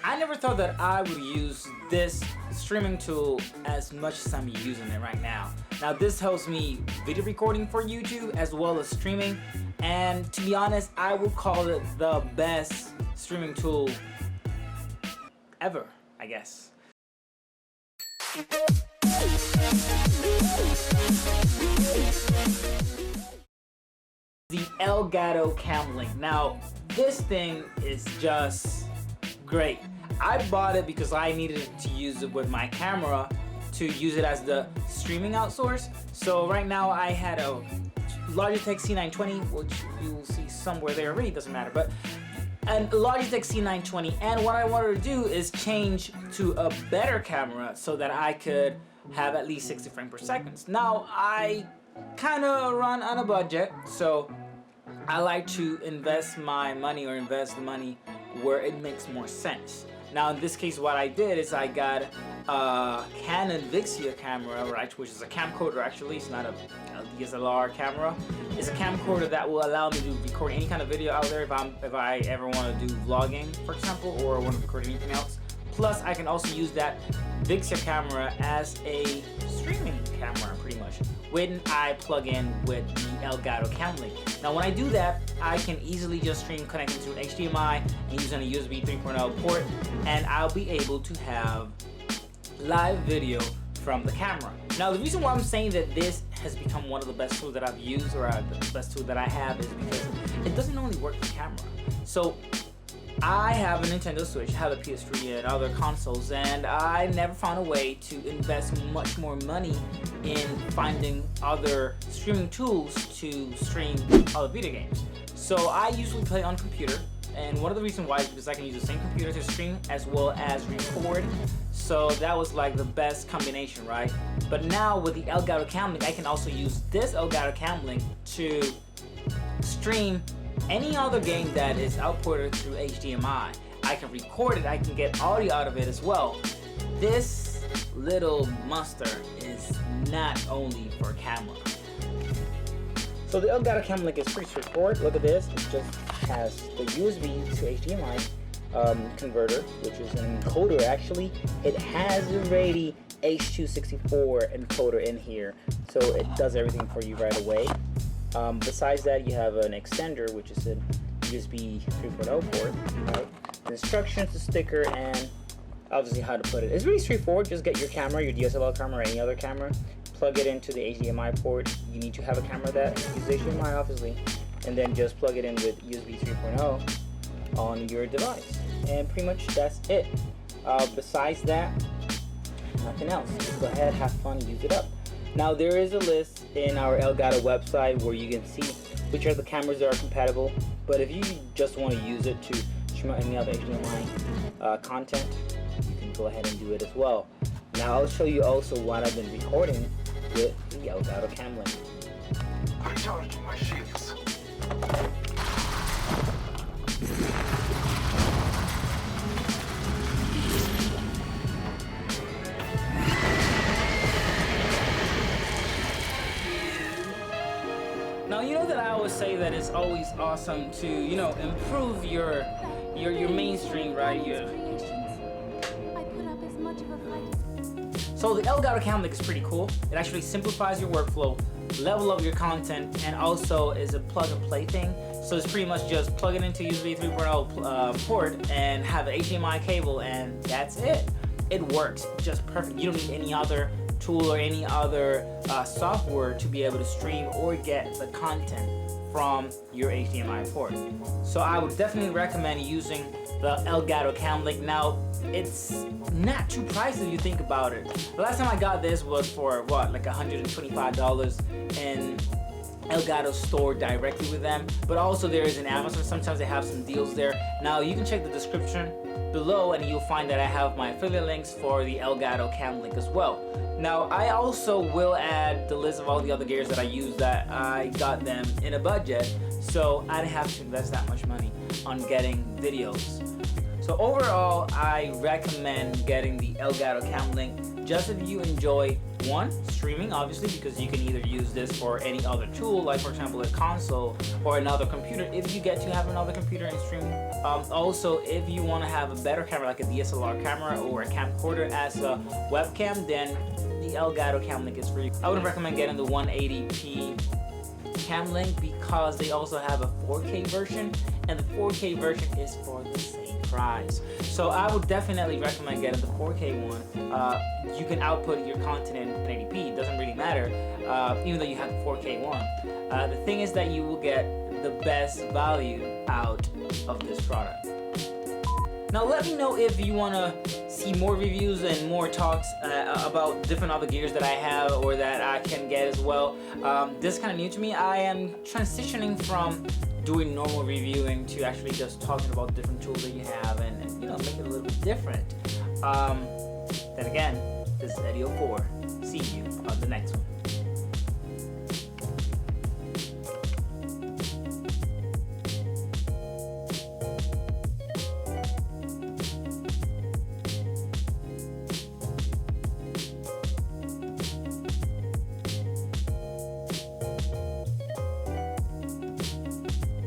I never thought that I would use this streaming tool as much as I'm using it right now. Now this helps me video recording for YouTube as well as streaming, and to be honest, I would call it the best streaming tool ever, I guess. The ElGato Camlink. Now this thing is just great. I bought it because I needed to use it with my camera to use it as the streaming outsource. So right now I had a Logitech C920, which you will see somewhere there, it really doesn't matter, but and Logitech C920, and what I wanted to do is change to a better camera so that I could have at least 60 frames per second. Now I kind of run on a budget, so I like to invest my money or invest the money where it makes more sense. Now in this case what I did is I got a Canon Vixia camera, right, which is a camcorder actually. It's not a DSLR camera. It's a camcorder that will allow me to record any kind of video out there if I ever want to do vlogging, for example, or want to record anything else. Plus I can also use that Vixia camera as a streaming camera pretty much when I plug in with the ElGato Camlink. Now when I do that, I can easily just stream connecting to an HDMI and using a USB 3.0 port, and I'll be able to have live video from the camera. Now the reason why I'm saying that this has become one of the best tools that I've used, or the best tool that I have, is because it doesn't only work with camera. So I have a Nintendo Switch, I have a PS3 and other consoles, and I never found a way to invest much more money in finding other streaming tools to stream other video games. So I usually play on computer, and one of the reasons why is because I can use the same computer to stream as well as record. So that was like the best combination, right? But now with the ElGato Camlink, I can also use this ElGato Camlink to stream any other game that is outported through HDMI. I can record it, I can get audio out of it as well. This little monster is not only for camera. So the ElGato Camlink is pretty straightforward. Look at this, it just has the USB to HDMI converter, which is an encoder actually. It has already H.264 encoder in here, so it does everything for you right away. Besides that, you have an extender, which is a USB 3.0 port, right? The instructions, the sticker, and obviously how to put it. It's really straightforward. Just get your camera, your DSLR camera or any other camera, plug it into the HDMI port. You need to have a camera that uses HDMI, obviously, and then just plug it in with USB 3.0 on your device. And pretty much that's it. Besides that, nothing else. Just go ahead, have fun, use it up. Now there is a list in our ElGato website where you can see which are the cameras that are compatible, but if you just want to use it to stream out any other HDMI content, you can go ahead and do it as well. Now I'll show you also what I've been recording with the ElGato Camlink. Recharging my shields. Now you know that I always say that it's always awesome to, you know, improve your mainstream, right? So the ElGato Camlink is pretty cool. It actually simplifies your workflow, level up your content, and also is a plug and play thing. So it's pretty much just plug it into USB 3.0 port and have an HDMI cable, and that's it. It works just perfect. You don't need any other tool or any other software to be able to stream or get the content from your HDMI port. So I would definitely recommend using the ElGato Camlink. Now it's not too pricey if you think about it. The last time I got this was for what, like $125 in ElGato store directly with them, but also there is an Amazon. Sometimes they have some deals there. Now you can check the description below and you'll find that I have my affiliate links for the ElGato Camlink as well. Now I also will add the list of all the other gears that I use that I got them in a budget, so I didn't have to invest that much money on getting videos. So overall, I recommend getting the ElGato Camlink. just if you enjoy one, streaming obviously, because you can either use this for any other tool, like for example a console or another computer if you get to have another computer and stream. Also, if you want to have a better camera like a DSLR camera or a camcorder as a webcam, then the ElGato Camlink is for you. I would recommend getting the 180p Camlink because they also have a 4K version, and the 4K version is for the same price. So I would definitely recommend getting the 4K one. You can output your content in 1080p, it doesn't really matter, even though you have the 4K one. The thing is that you will get the best value out of this product. Now let me know if you want to see more reviews and more talks about different other gears that I have or that I can get as well. This is kind of new to me. I am transitioning from doing normal reviewing to actually just talking about different tools that you have and make it a little bit different. Then again, this is Eddie 04. See you on the next one.